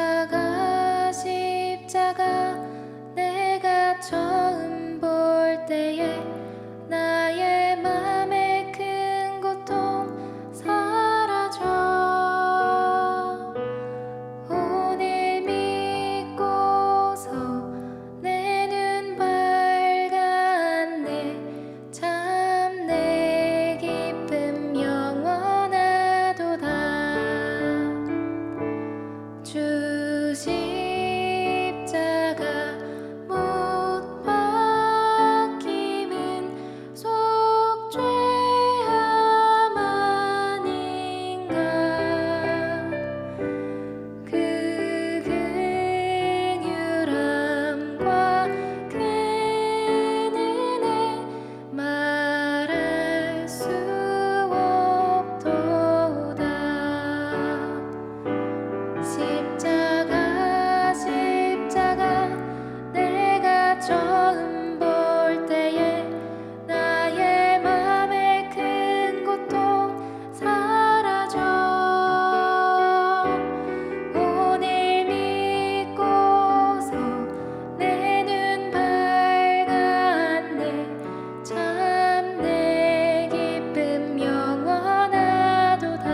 십자가 십자가 내가 처음 볼 때에 나의 맘의 큰 고통 사라져 오늘 믿고서 내 눈 밝았네 참 내 기쁨 영원하도다 주 십자가 못 박힘은 속죄함 아닌가 그 긍휼함과 큰 은혜 말할 수 없도다 십자가 십자가 내가 처음 볼 때에 나의 맘의 큰 고통 사라져 오늘 믿고서 내 눈 밝았네 참 내 기쁨 영원하도다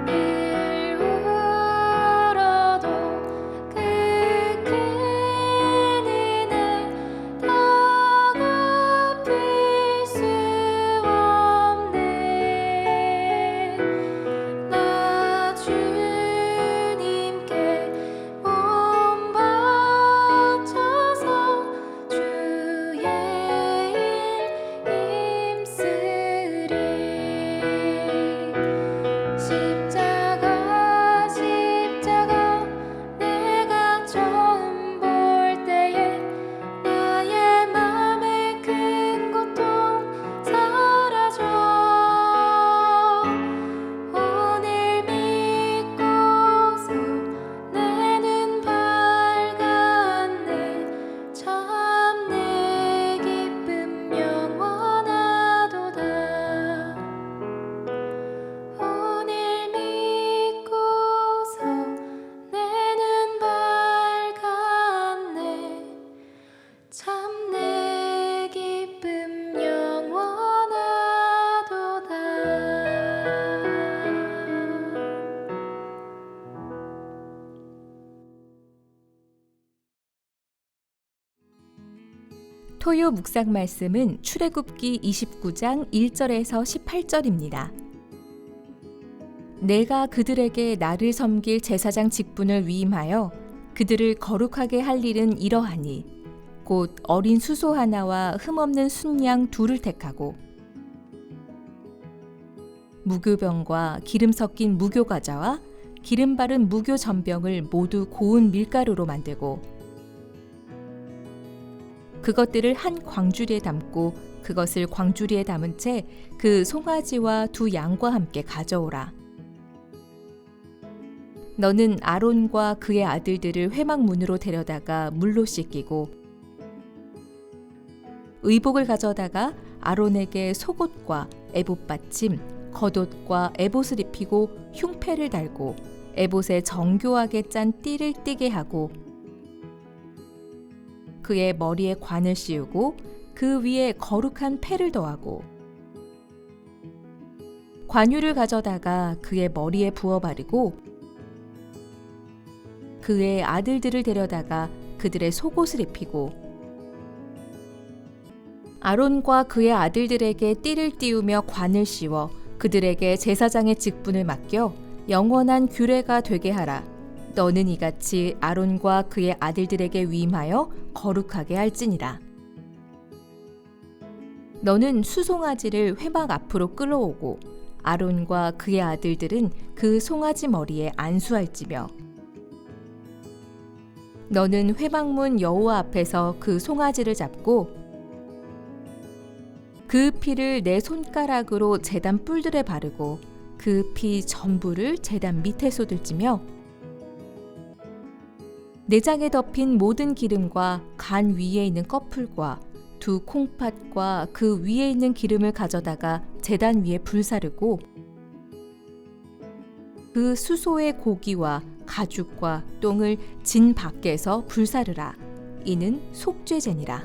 늘 울어도 그 큰 은혜 더 갚을 수 없네 나 주님께 몸 바쳐서 주의 일 힘쓰리 십자가 십자가 내가 처음 볼 때에 나의 맘의 큰 고통 사라져 오늘 믿고서 내 눈 밝았네 참 내 기쁨 영원하도다 오늘 믿고서 내 눈 밝았네 참 내 기쁨 영원하도다 토요 묵상 말씀은 출애굽기 29장 1절에서 18절입니다. 내가 그들에게 나를 섬길 제사장 직분을 위임하여 그들을 거룩하게 할 일은 이러하니 곧 어린 수소 하나와 흠없는 순양 둘을 택하고 무교병과 기름 섞인 무교과자와 기름 바른 무교 전병을 모두 고운 밀가루로 만들고 그것들을 한 광주리에 담고 그것을 광주리에 담은 채 그 송아지와 두 양과 함께 가져오라. 너는 아론과 그의 아들들을 회막문으로 데려다가 물로 씻기고 의복을 가져다가 아론에게 속옷과 에봇 받침, 겉옷과 에봇을 입히고 흉패를 달고 에봇에 정교하게 짠 띠를 띠게 하고 그의 머리에 관을 씌우고 그 위에 거룩한 패를 더하고 관유를 가져다가 그의 머리에 부어 바르고 그의 아들들을 데려다가 그들의 속옷을 입히고 아론과 그의 아들들에게 띠를 띄우며 관을 씌워 그들에게 제사장의 직분을 맡겨 영원한 규례가 되게 하라. 너는 이같이 아론과 그의 아들들에게 위임하여 거룩하게 할지니라. 너는 수송아지를 회막 앞으로 끌어오고 아론과 그의 아들들은 그 송아지 머리에 안수할지며 너는 회막문 여호와 앞에서 그 송아지를 잡고 그 피를 내 손가락으로 제단 뿔들에 바르고 그 피 전부를 제단 밑에 쏟을지며 내장에 덮인 모든 기름과 간 위에 있는 꺼풀과 두 콩팥과 그 위에 있는 기름을 가져다가 제단 위에 불사르고 그 수소의 고기와 가죽과 똥을 진 밖에서 불사르라. 이는 속죄제니라.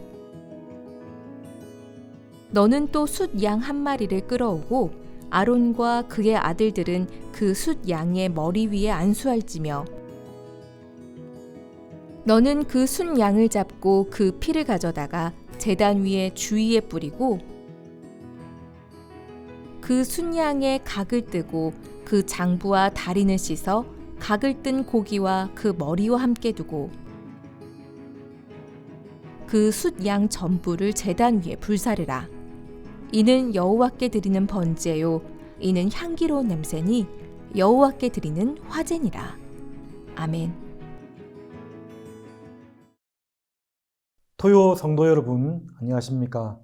너는 또 숫 양 한 마리를 끌어오고 아론과 그의 아들들은 그 숫 양의 머리 위에 안수할지며 너는 그 숫 양을 잡고 그 피를 가져다가 제단 위에 주위에 뿌리고 그 숫 양의 각을 뜨고 그 장부와 다리는 씻어 각을 뜬 고기와 그 머리와 함께 두고 그 숫 양 전부를 제단 위에 불사르라. 이는 여호와께 드리는 번제요 이는 향기로운 냄새니 여호와께 드리는 화제니라. 아멘. 토요 성도 여러분, 안녕하십니까?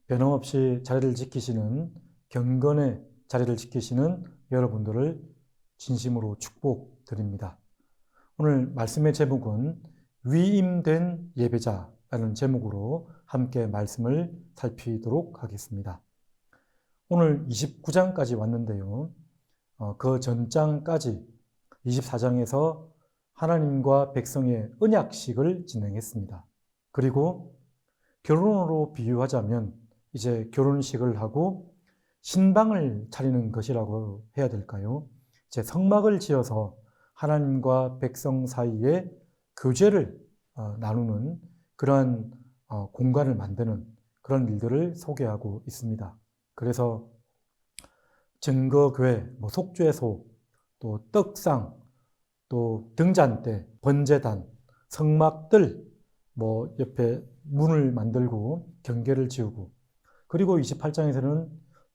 변함없이 자리를 지키시는, 경건의 자리를 지키시는 여러분들을 진심으로 축복드립니다. 오늘 말씀의 제목은 위임된 예배자라는 제목으로 함께 말씀을 살피도록 하겠습니다. 오늘 29장까지 왔는데요. 그 전장까지 24장에서 하나님과 백성의 언약식을 진행했습니다. 그리고 결혼으로 비유하자면 이제 결혼식을 하고 신방을 차리는 것이라고 해야 될까요? 이제 성막을 지어서 하나님과 백성 사이에 교제를 나누는 그러한 공간을 만드는 그런 일들을 소개하고 있습니다. 그래서 증거교회, 속죄소, 또 떡상, 또 등잔대, 번제단, 성막들, 옆에 문을 만들고 경계를 지우고, 그리고 28장에서는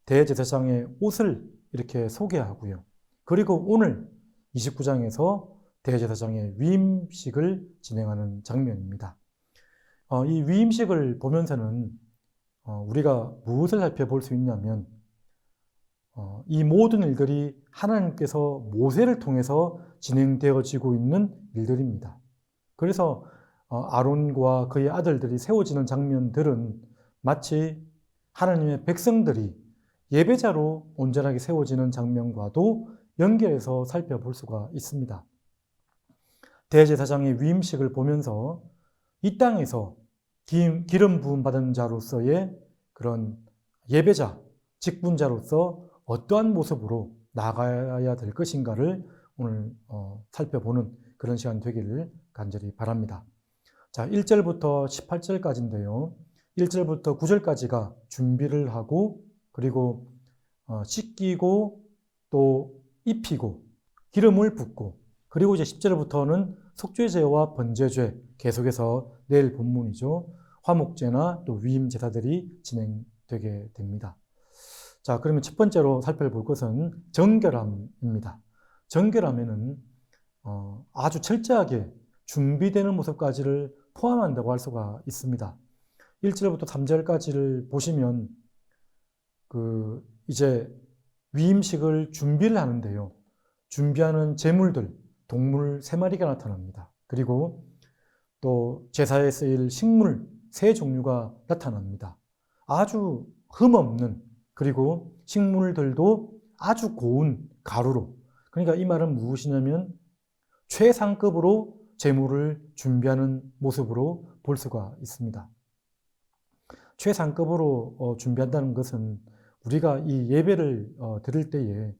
대제사장의 옷을 이렇게 소개하고요. 그리고 오늘 29장에서 대제사장의 위임식을 진행하는 장면입니다. 이 위임식을 보면서는 우리가 무엇을 살펴볼 수 있냐면 이 모든 일들이 하나님께서 모세를 통해서 진행되어지고 있는 일들입니다. 그래서 아론과 그의 아들들이 세워지는 장면들은 마치 하나님의 백성들이 예배자로 온전하게 세워지는 장면과도 연결해서 살펴볼 수가 있습니다. 대제사장의 위임식을 보면서 이 땅에서 기름 부음 받은 자로서의 그런 예배자, 직분자로서 어떠한 모습으로 나아가야 될 것인가를 오늘 살펴보는 그런 시간 되기를 간절히 바랍니다. 자, 1절부터 18절까지인데요. 1절부터 9절까지가 준비를 하고 그리고 씻기고 또 입히고 기름을 붓고, 그리고 이제 10절부터는 속죄제와 번제죄, 계속해서 내일 본문이죠. 화목제나 또 위임 제사들이 진행되게 됩니다. 자, 그러면 첫 번째로 살펴볼 것은 정결함입니다. 정결함에는 아주 철저하게 준비되는 모습까지를 포함한다고 할 수가 있습니다. 1절부터 3절까지를 보시면 이제 위임식을 준비를 하는데요. 준비하는 제물들, 동물 3마리가 나타납니다. 그리고 또 제사에 쓰일 식물 3종류가 나타납니다. 아주 흠없는, 그리고 식물들도 아주 고운 가루로, 그러니까 이 말은 무엇이냐면 최상급으로 제물을 준비하는 모습으로 볼 수가 있습니다. 최상급으로 준비한다는 것은 우리가 이 예배를 드릴 때에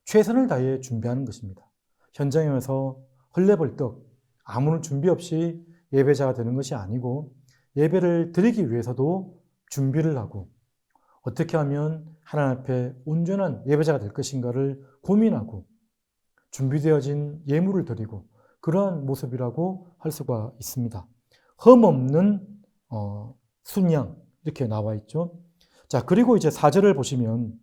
최선을 다해 준비하는 것입니다. 현장에 와서 헐레벌떡 아무런 준비 없이 예배자가 되는 것이 아니고, 예배를 드리기 위해서도 준비를 하고 어떻게 하면 하나님 앞에 온전한 예배자가 될 것인가를 고민하고 준비되어진 예물을 드리고, 그러한 모습이라고 할 수가 있습니다. 흠없는 순양, 이렇게 나와 있죠. 자, 그리고 이제 4절을 보시면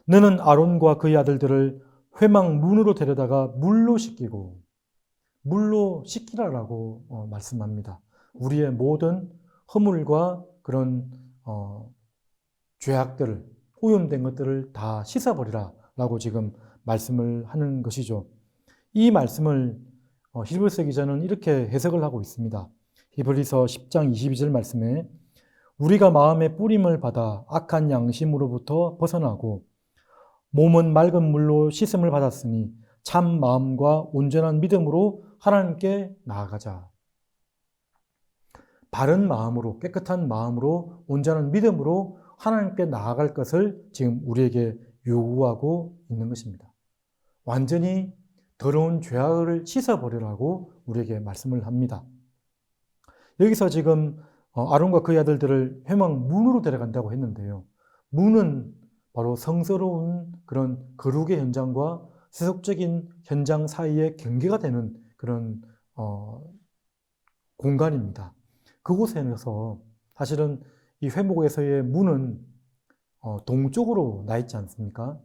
너는 아론과 그의 아들들을 회막 문으로 데려다가 물로 씻기고, 물로 씻기라라고 말씀합니다. 우리의 모든 허물과 그런 죄악들을, 오염된 것들을 다 씻어버리라 라고 지금 말씀을 하는 것이죠. 이 말씀을 히브리서 기자는 이렇게 해석을 하고 있습니다. 히브리서 10장 22절 말씀에 우리가 마음의 뿌림을 받아 악한 양심으로부터 벗어나고 몸은 맑은 물로 씻음을 받았으니 참 마음과 온전한 믿음으로 하나님께 나아가자. 바른 마음으로, 깨끗한 마음으로, 온전한 믿음으로 하나님께 나아갈 것을 지금 우리에게 요구하고 있는 것입니다. 완전히 더러운 죄악을 씻어버리라고 우리에게 말씀을 합니다. 여기서 지금 아론과 그의 아들들을 회막 문으로 데려간다고 했는데요. 문은 바로 성스러운 그런 거룩의 현장과 세속적인 현장 사이에 경계가 되는 그런 공간입니다. 그곳에서 사실은 이 회목에서의 문은 동쪽으로 나 있지 않습니까?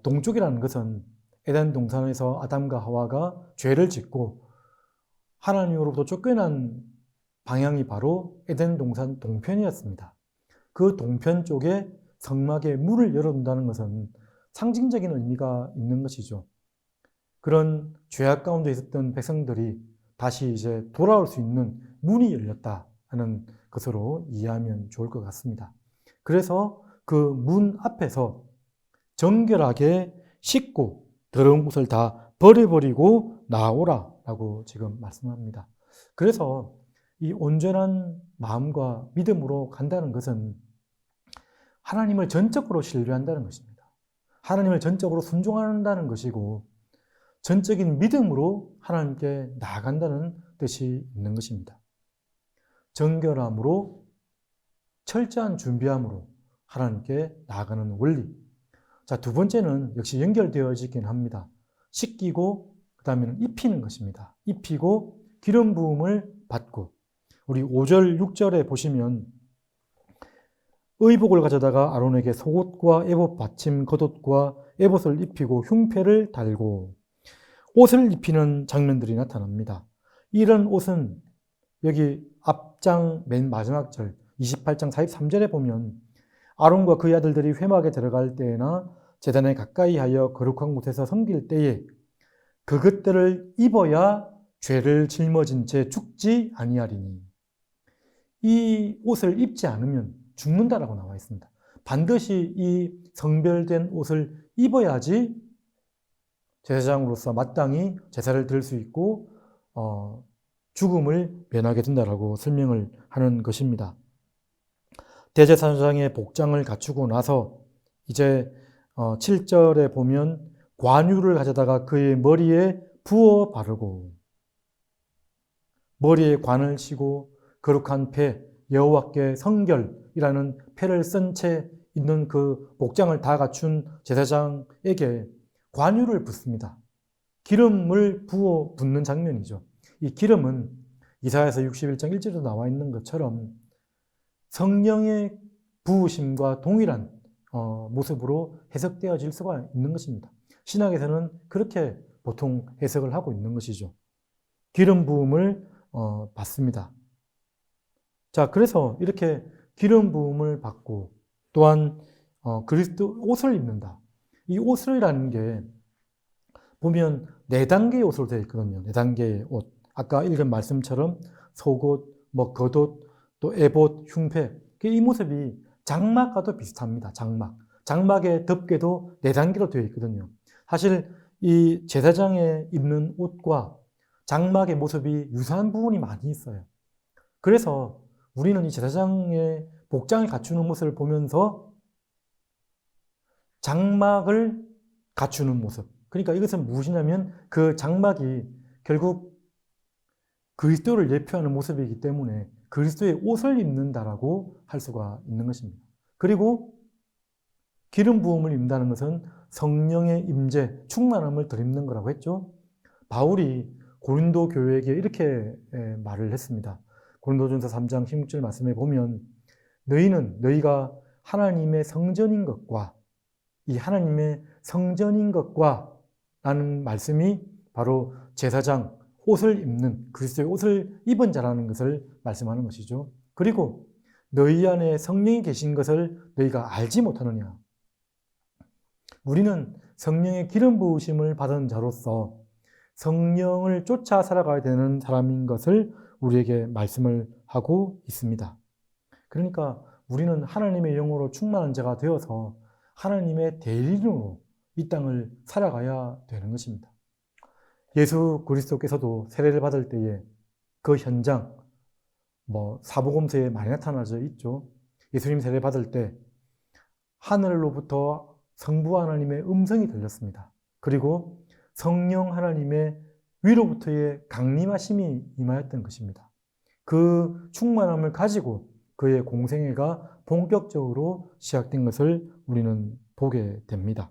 동쪽이라는 것은 에덴 동산에서 아담과 하와가 죄를 짓고 하나님으로부터 쫓겨난 방향이 바로 에덴 동산 동편이었습니다. 그 동편 쪽에 성막에 문을 열어둔다는 것은 상징적인 의미가 있는 것이죠. 그런 죄악 가운데 있었던 백성들이 다시 이제 돌아올 수 있는 문이 열렸다 하는 것으로 이해하면 좋을 것 같습니다. 그래서 그 문 앞에서 정결하게 씻고 더러운 것을 다 버려버리고 나오라 라고 지금 말씀합니다. 그래서 이 온전한 마음과 믿음으로 간다는 것은 하나님을 전적으로 신뢰한다는 것입니다. 하나님을 전적으로 순종한다는 것이고 전적인 믿음으로 하나님께 나아간다는 뜻이 있는 것입니다. 정결함으로 철저한 준비함으로 하나님께 나아가는 원리. 자, 두 번째는 역시 연결되어지긴 합니다. 씻기고 그 다음에는 입히는 것입니다. 입히고 기름 부음을 받고 우리 5절, 6절에 보시면 의복을 가져다가 아론에게 속옷과 에봇 받침 겉옷과 에봇을 입히고 흉패를 달고 옷을 입히는 장면들이 나타납니다. 이런 옷은 여기 앞장 맨 마지막 절 28장 43절에 보면 아론과 그의 아들들이 회막에 들어갈 때나 제단에 가까이 하여 거룩한 곳에서 섬길 때에 그것들을 입어야 죄를 짊어진 채 죽지 아니하리니 이 옷을 입지 않으면 죽는다라고 나와 있습니다. 반드시 이 성별된 옷을 입어야지 제사장으로서 마땅히 제사를 드릴 수 있고 죽음을 면하게 된다라고 설명을 하는 것입니다. 대제사장의 복장을 갖추고 나서 이제 7절에 보면 관유를 가져다가 그의 머리에 부어 바르고 머리에 관을 씌고 거룩한 패 여호와께 성결이라는 패를 쓴 채 있는 그 복장을 다 갖춘 제사장에게 관유를 붓습니다. 기름을 부어 붓는 장면이죠. 이 기름은 이사야서 61장 1절에도 나와 있는 것처럼 성령의 부으심과 동일한 모습으로 해석되어질 수가 있는 것입니다. 신학에서는 그렇게 보통 해석을 하고 있는 것이죠. 기름 부음을 받습니다. 자, 그래서 이렇게 기름 부음을 받고 또한 그리스도 옷을 입는다. 이 옷이라는 게 보면 4단계의 옷으로 되어 있거든요. 4단계의 옷. 아까 읽은 말씀처럼 속옷, 겉옷, 또 에봇, 흉패. 이 모습이 장막과도 비슷합니다. 장막의 덮개도 4단계로 되어 있거든요. 사실 이 제사장에 입는 옷과 장막의 모습이 유사한 부분이 많이 있어요. 그래서 우리는 이 제사장의 복장을 갖추는 모습을 보면서 장막을 갖추는 모습. 그러니까 이것은 무엇이냐면 그 장막이 결국 그리스도를 예표하는 모습이기 때문에 그리스도의 옷을 입는다라고 할 수가 있는 것입니다. 그리고 기름 부음을 입는다는 것은 성령의 임재, 충만함을 덧입는 거라고 했죠. 바울이 고린도 교회에게 이렇게 말을 했습니다. 고린도전서 3장 16절 말씀에 보면 너희가 하나님의 성전인 것과 이 하나님의 성전인 것과 라는 말씀이 바로 제사장 옷을 입는 그리스도의 옷을 입은 자라는 것을 말씀하는 것이죠. 그리고 너희 안에 성령이 계신 것을 너희가 알지 못하느냐. 우리는 성령의 기름 부으심을 받은 자로서 성령을 쫓아 살아가야 되는 사람인 것을 우리에게 말씀을 하고 있습니다. 그러니까 우리는 하나님의 영으로 충만한 자가 되어서 하나님의 대리인으로 이 땅을 살아가야 되는 것입니다. 예수 그리스도께서도 세례를 받을 때에 그 현장, 사복음서에 많이 나타나져 있죠. 예수님 세례 받을 때 하늘로부터 성부 하나님의 음성이 들렸습니다. 그리고 성령 하나님의 위로부터의 강림하심이 임하였던 것입니다. 그 충만함을 가지고 그의 공생애가 본격적으로 시작된 것을 우리는 보게 됩니다.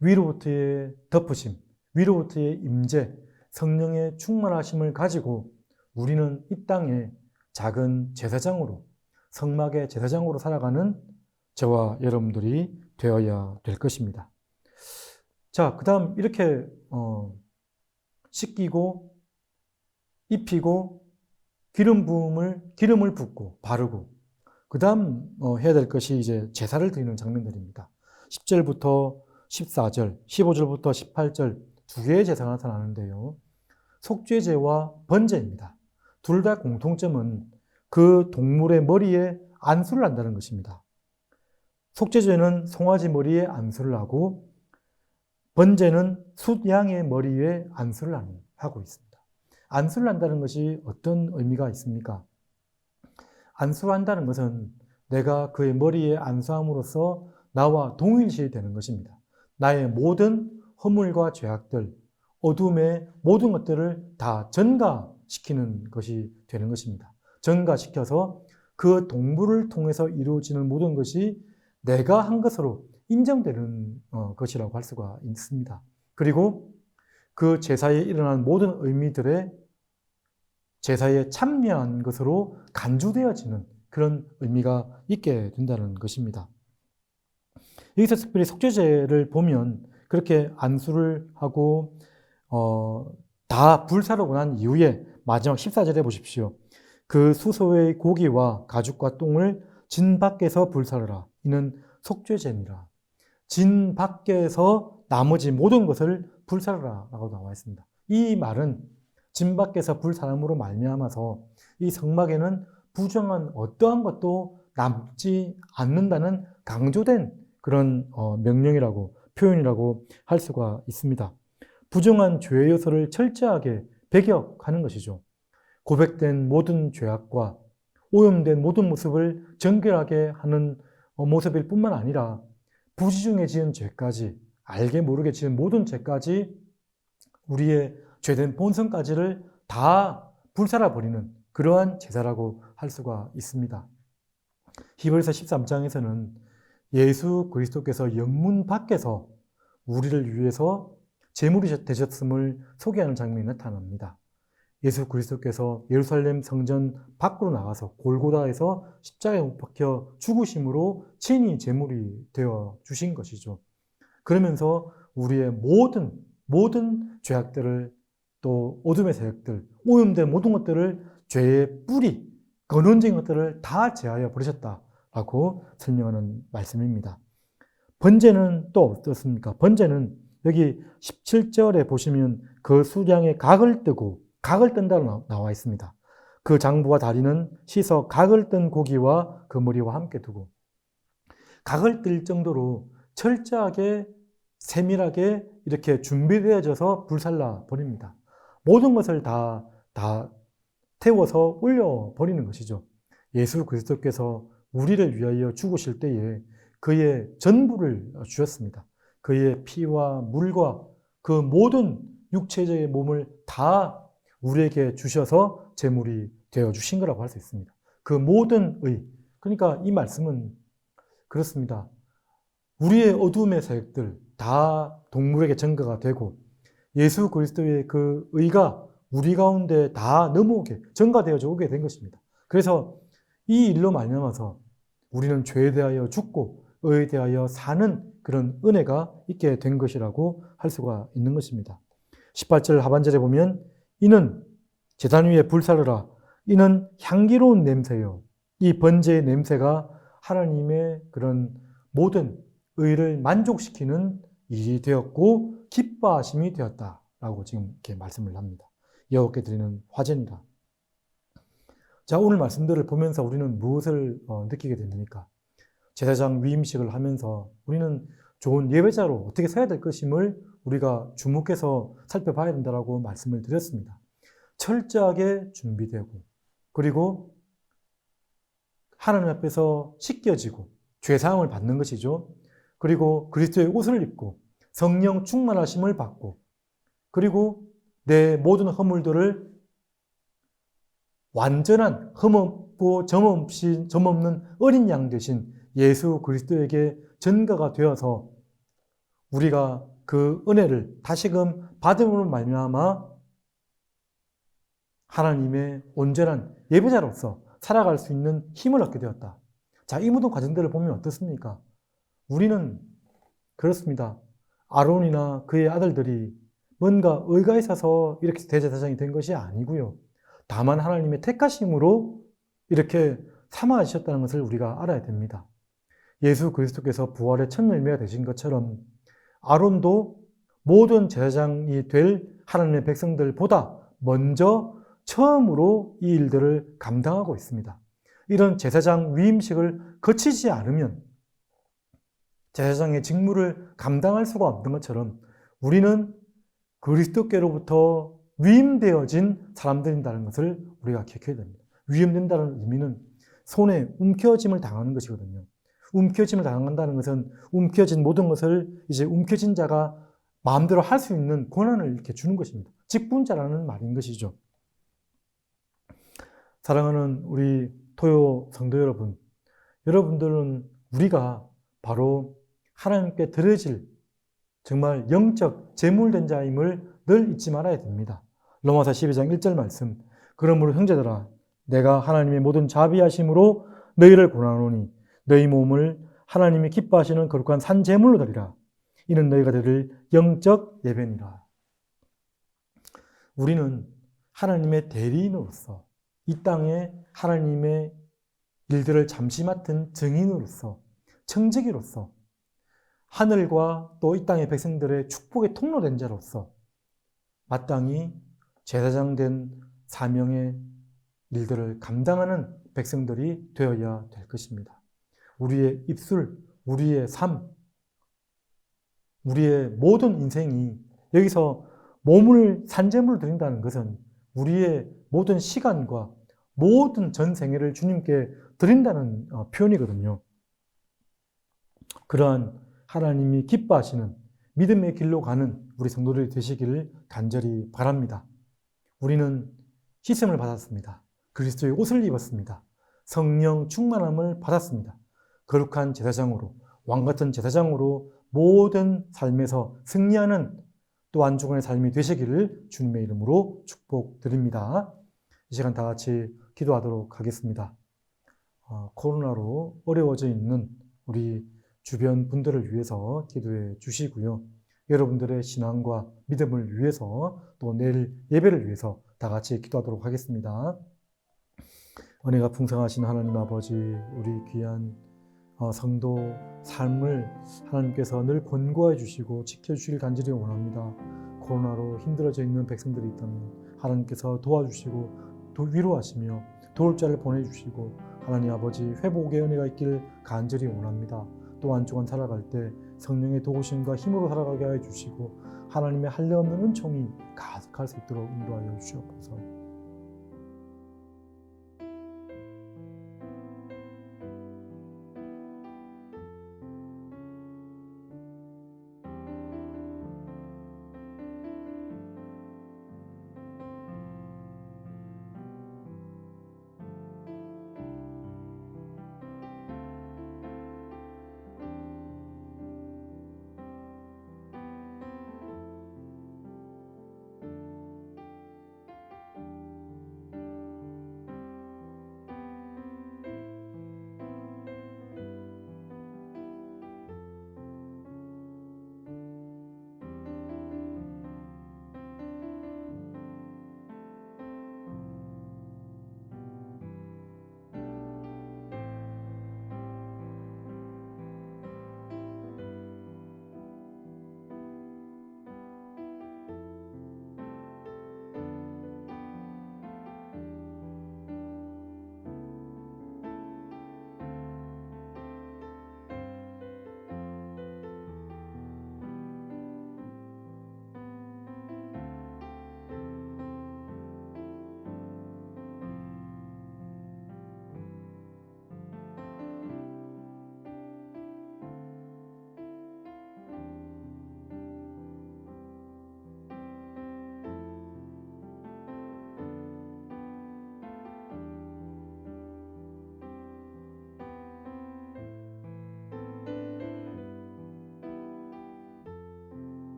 위로부터의 덮으심, 위로부터의 임재, 성령의 충만하심을 가지고 우리는 이 땅에 작은 제사장으로, 성막의 제사장으로 살아가는 저와 여러분들이 되어야 될 것입니다. 자, 그 다음 이렇게 씻기고 입히고 기름을 붓고 바르고 그 다음 해야 될 것이 이제 제사를 드리는 장면들입니다. 10절부터 14절, 15절부터 18절 두 개의 제사가 나타나는데요. 속죄제와 번제입니다. 둘 다 공통점은 그 동물의 머리에 안수를 한다는 것입니다. 속죄제는 송아지 머리에 안수를 하고 번제는 숫양의 머리에 안수를 하고 있습니다. 안수를 한다는 것이 어떤 의미가 있습니까? 안수를 한다는 것은 내가 그의 머리에 안수함으로써 나와 동일시 되는 것입니다. 나의 모든 허물과 죄악들, 어둠의 모든 것들을 다 전가시키는 것이 되는 것입니다. 전가시켜서 그 동물을 통해서 이루어지는 모든 것이 내가 한 것으로 인정되는 것이라고 할 수가 있습니다. 그리고 그 제사에 일어난 모든 의미들의 제사에 참여한 것으로 간주되어지는 그런 의미가 있게 된다는 것입니다. 여기서 특별히 속죄제를 보면 그렇게 안수를 하고 다 불사르고 난 이후에 마지막 14절에 보십시오. 그 수소의 고기와 가죽과 똥을 진 밖에서 불사르라. 이는 속죄제니라. 진 밖에서 나머지 모든 것을 불사르라 라고 나와 있습니다. 이 말은 진 밖에서 불사름으로 말미암아서 이 성막에는 부정한 어떠한 것도 남지 않는다는 강조된 그런 명령이라고 표현이라고 할 수가 있습니다. 부정한 죄의 요소를 철저하게 배격하는 것이죠. 고백된 모든 죄악과 오염된 모든 모습을 정결하게 하는 모습일 뿐만 아니라 부지중에 지은 죄까지, 알게 모르게 지은 모든 죄까지 우리의 죄된 본성까지를 다 불살아버리는 그러한 제사라고 할 수가 있습니다. 히브리서 13장에서는 예수 그리스도께서 영문 밖에서 우리를 위해서 제물이 되셨음을 소개하는 장면이 나타납니다. 예수 그리스도께서 예루살렘 성전 밖으로 나가서 골고다에서 십자가에 못 박혀 죽으심으로 친히 제물이 되어 주신 것이죠. 그러면서 우리의 모든 죄악들을 또 어둠의 세력들, 오염된 모든 것들을 죄의 뿌리, 근원적인 것들을 다 제하여 버리셨다라고 설명하는 말씀입니다. 번제는 또 어떻습니까? 번제는 여기 17절에 보시면 그 수장에 각을 뜬다고 나와 있습니다. 그 장부와 다리는 씻어 각을 뜬 고기와 그 머리와 함께 두고 각을 뜰 정도로 철저하게 세밀하게 이렇게 준비되어져서 불살라 버립니다. 모든 것을 다 태워서 올려버리는 것이죠. 예수 그리스도께서 우리를 위하여 죽으실 때에 그의 전부를 주셨습니다. 그의 피와 물과 그 모든 육체적인 몸을 다 우리에게 주셔서 제물이 되어주신 거라고 할 수 있습니다. 그 모든 그러니까 이 말씀은 그렇습니다. 우리의 어둠의 세력들 다 동물에게 전가가 되고 예수 그리스도의 그 의가 우리 가운데 다 넘어오게 전가되어져 오게 된 것입니다. 그래서 이 일로 말미암아서 우리는 죄에 대하여 죽고 의에 대하여 사는 그런 은혜가 있게 된 것이라고 할 수가 있는 것입니다. 18절 하반절에 보면 이는 제단 위에 불사르라. 이는 향기로운 냄새요. 이 번제의 냄새가 하나님의 그런 모든 의를 만족시키는 일이 되었고 기뻐하심이 되었다라고 지금 이렇게 말씀을 합니다. 여호와께 드리는 화제니라. 자, 오늘 말씀들을 보면서 우리는 무엇을 느끼게 됩니까? 제사장 위임식을 하면서 우리는 좋은 예배자로 어떻게 서야 될 것임을 우리가 주목해서 살펴봐야 된다고 말씀을 드렸습니다. 철저하게 준비되고 그리고 하나님 앞에서 씻겨지고 죄사함을 받는 것이죠. 그리고 그리스도의 옷을 입고 성령 충만하심을 받고 그리고 내 모든 허물들을 완전한 흠없고 점없는 어린 양 되신 예수 그리스도에게 전가가 되어서 우리가 그 은혜를 다시금 받음으로 말미암아 하나님의 온전한 예배자로서 살아갈 수 있는 힘을 얻게 되었다. 자, 이 모든 과정들을 보면 어떻습니까? 우리는 그렇습니다. 아론이나 그의 아들들이 뭔가 의가 있어서 이렇게 대제사장이 된 것이 아니고요. 다만 하나님의 택하심으로 이렇게 삼아주셨다는 것을 우리가 알아야 됩니다. 예수 그리스도께서 부활의 첫 열매가 되신 것처럼 아론도 모든 제사장이 될 하나님의 백성들보다 먼저 처음으로 이 일들을 감당하고 있습니다. 이런 제사장 위임식을 거치지 않으면 제사장의 직무를 감당할 수가 없는 것처럼 우리는 그리스도께로부터 위임되어진 사람들이라는 것을 우리가 기억해야 됩니다. 위임된다는 의미는 손에 움켜짐을 당하는 것이거든요. 움켜짐을 당한다는 것은 움켜진 모든 것을 이제 움켜진 자가 마음대로 할 수 있는 권한을 이렇게 주는 것입니다. 직분자라는 말인 것이죠. 사랑하는 우리 토요 성도 여러분, 여러분들은 우리가 바로 하나님께 드려질 정말 영적 제물된 자임을 늘 잊지 말아야 됩니다. 로마서 12장 1절 말씀, 그러므로 형제들아 내가 하나님의 모든 자비하심으로 너희를 권하노니 너희 몸을 하나님이 기뻐하시는 거룩한 산 제물로 드리라. 이는 너희가 드릴 영적 예배니라. 우리는 하나님의 대리인으로서 이 땅에 하나님의 일들을 잠시 맡은 증인으로서 청지기로서 하늘과 또 이 땅의 백성들의 축복의 통로된 자로서 마땅히 제사장 된 사명의 일들을 감당하는 백성들이 되어야 될 것입니다. 우리의 입술, 우리의 삶, 우리의 모든 인생이 여기서 몸을 산제물로 드린다는 것은 우리의 모든 시간과 모든 전 생애를 주님께 드린다는 표현이거든요. 그러한 하나님이 기뻐하시는 믿음의 길로 가는 우리 성도들이 되시기를 간절히 바랍니다. 우리는 씻음을 받았습니다. 그리스도의 옷을 입었습니다. 성령 충만함을 받았습니다. 거룩한 제사장으로, 왕같은 제사장으로 모든 삶에서 승리하는 또 한 주간의 삶이 되시기를 주님의 이름으로 축복드립니다. 이 시간 다 같이 기도하도록 하겠습니다. 코로나로 어려워져 있는 우리 주변 분들을 위해서 기도해 주시고요. 여러분들의 신앙과 믿음을 위해서 또 내일 예배를 위해서 다 같이 기도하도록 하겠습니다. 은혜가 풍성하신 하나님 아버지, 우리 귀한 성도 삶을 하나님께서 늘 권고해 주시고 지켜주시길 간절히 원합니다. 코로나로 힘들어져 있는 백성들이 있다면 하나님께서 도와주시고 위로하시며 도울 자를 보내주시고 하나님 아버지 회복의 은혜가 있기를 간절히 원합니다. 또 한 주간 살아갈 때 성령의 도우심과 힘으로 살아가게 해 주시고 하나님의 한량없는 은총이 가득할 수 있도록 인도하여 주시옵소서.